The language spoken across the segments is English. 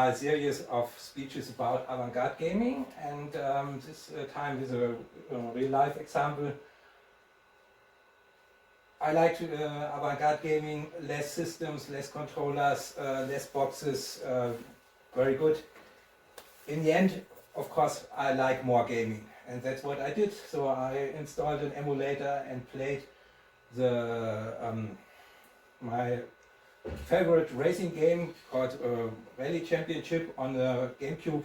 my series of speeches about avant-garde gaming, and this time with a real-life example. I like avant-garde gaming, less systems, less controllers, less boxes, very good. In the end, of course, I like more gaming, and that's what I did. So I installed an emulator and played my favorite racing game called Rally Championship on the GameCube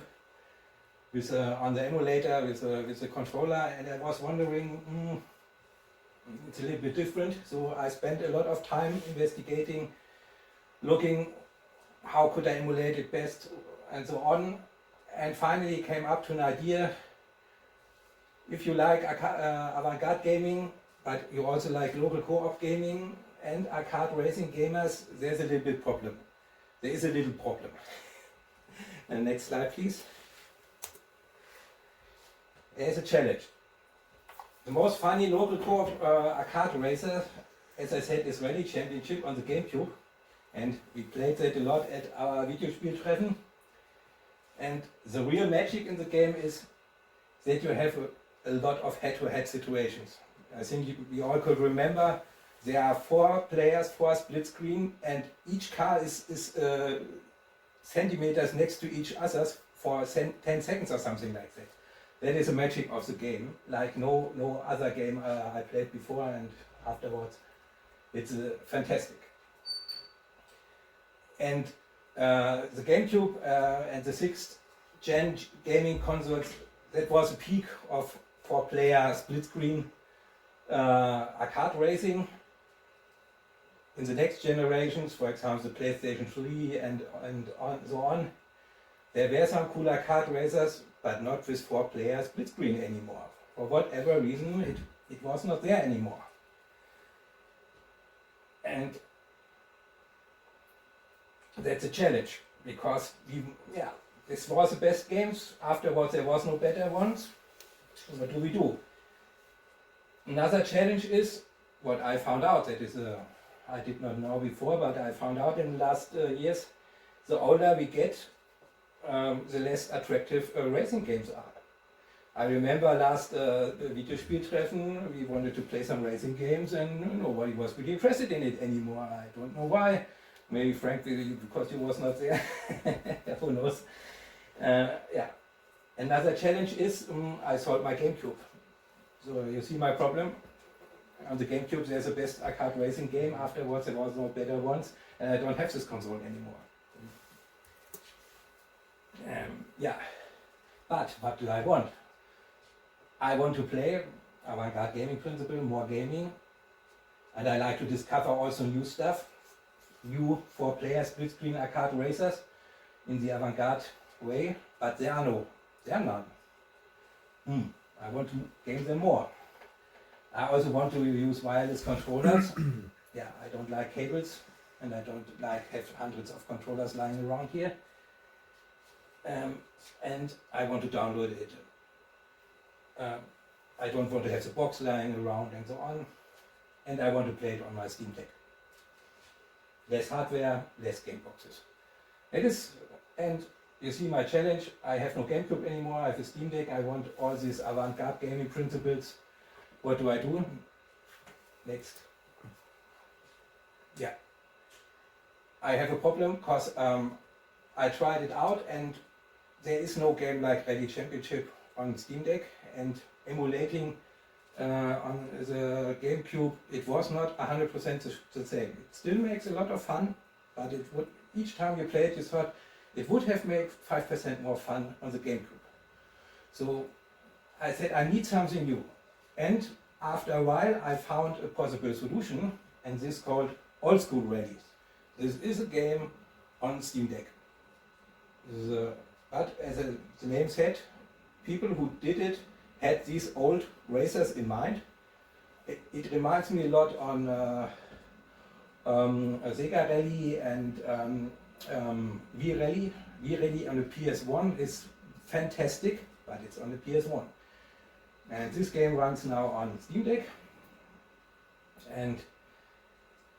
with on the emulator with a controller, and I was wondering, it's a little bit different. So I spent a lot of time investigating, looking how could I emulate it best and so on, and finally came up to an idea. If you like avant-garde gaming, but you also like local co-op gaming and arcade racing gamers, there's a little bit problem. There is a little problem. And next slide, please. There's a challenge. The most funny local co-op arcade racer, as I said, is Rally Championship on the GameCube. And we played that a lot at our Videospieltreffen. And the real magic in the game is that you have a lot of head-to-head situations. I think we all could remember there are 4 players, 4 split screen, and each car is centimeters next to each other for 10 seconds or something like that. That is the magic of the game, like no other game I played before and afterwards. It's fantastic. And the GameCube and the 6th gen gaming consoles, that was a peak of 4-player split screen arcade racing. In the next generations, for example the PlayStation 3 and so on, there were some cool arcade racers, but not with 4-player split screen anymore. For whatever reason, it was not there anymore. And that's a challenge, because this was the best games. Afterwards there was no better ones. What do we do? Another challenge is what I found out, that is I did not know before, but I found out in the last years, the older we get, the less attractive racing games are. I remember last Videospieltreffen, we wanted to play some racing games and nobody was really interested in it anymore. I don't know why. Maybe frankly because you was not there. Who knows? Another challenge is I sold my GameCube. So you see my problem. On the GameCube there's the best arcade racing game. Afterwards there was no better ones, and I don't have this console anymore. But what do I want? I want to play avant-garde gaming principle, more gaming, and I like to discover also new stuff, new 4-player split screen arcade racers in the avant-garde way, but there are none. I want to game them more. I also want to use wireless controllers. I don't like cables, and I don't like have hundreds of controllers lying around here. And I want to download it. I don't want to have the box lying around and so on. And I want to play it on my Steam Deck. Less hardware, less game boxes. And you see my challenge. I have no GameCube anymore. I have a Steam Deck. I want all these avant-garde gaming principles. What do I do? Next. I have a problem because I tried it out and there is no game like Rally Championship on Steam Deck, and emulating on the GameCube, it was not 100% the same. It still makes a lot of fun, but it would, each time you play it, you thought it would have made 5% more fun on the GameCube. So I said I need something new, and after a while I found a possible solution, and this is called Old School Rallies. This is a game on Steam Deck. But as the name said, people who did it had these old racers in mind. It reminds me a lot on Sega Rally and V-Rally. V-Rally on the PS1 is fantastic, but it's on the PS1. And this game runs now on Steam Deck. And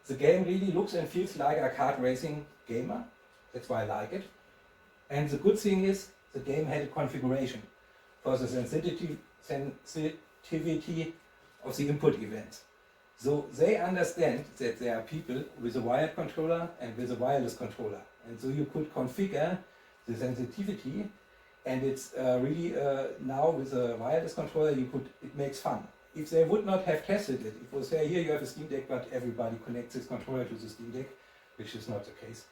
the game really looks and feels like a kart racing gamer. That's why I like it. And the good thing is, the game had a configuration for the sensitivity of the input events. So they understand that there are people with a wired controller and with a wireless controller. And so you could configure the sensitivity, and it's really now with a wireless controller it makes fun. If they would not have tested it, it was say here you have a Steam Deck, but everybody connects this controller to the Steam Deck, which is not the case.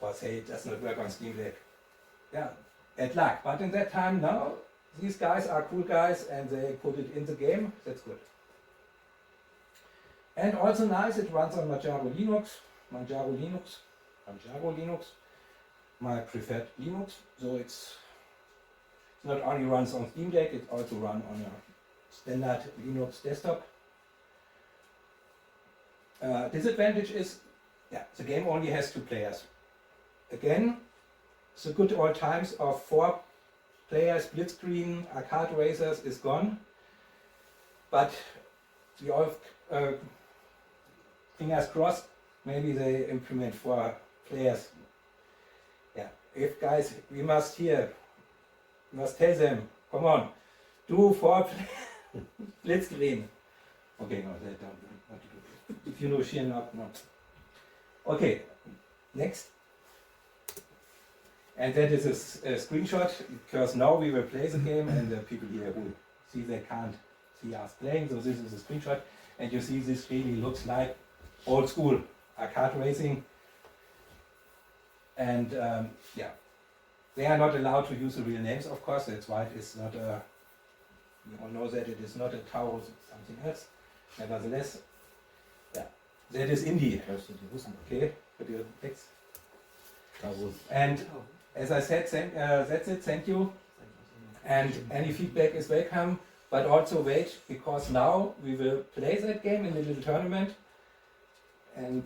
Or say it does not work on Steam Deck. Yeah, bad luck. But in that time now, these guys are cool guys and they put it in the game. That's good. And also nice, it runs on Manjaro Linux, my preferred Linux. So it's not only runs on Steam Deck, it also runs on a standard Linux desktop. Disadvantage is, yeah, the game only has 2 players. Again, the good old times of 4 players, split screen, arcade racers is gone. But we all fingers crossed, maybe they implement 4 players. Yeah, if guys, we must tell them, come on, do 4 split screen. Okay, no, they don't want to do it. If you know sheer not, no. Okay, next. And that is a screenshot, because now we will play the game and the people here who see they can't see us playing, so this is a screenshot, and you see this really looks like old school arcade racing. And yeah, they are not allowed to use the real names, of course, that's why it is not a, you all know that it is not a Taurus, it's something else. Nevertheless, yeah, that is indie. Okay, put your text. And as I said, that's it, thank you. And any feedback is welcome, but also wait, because now we will play that game in a little tournament. And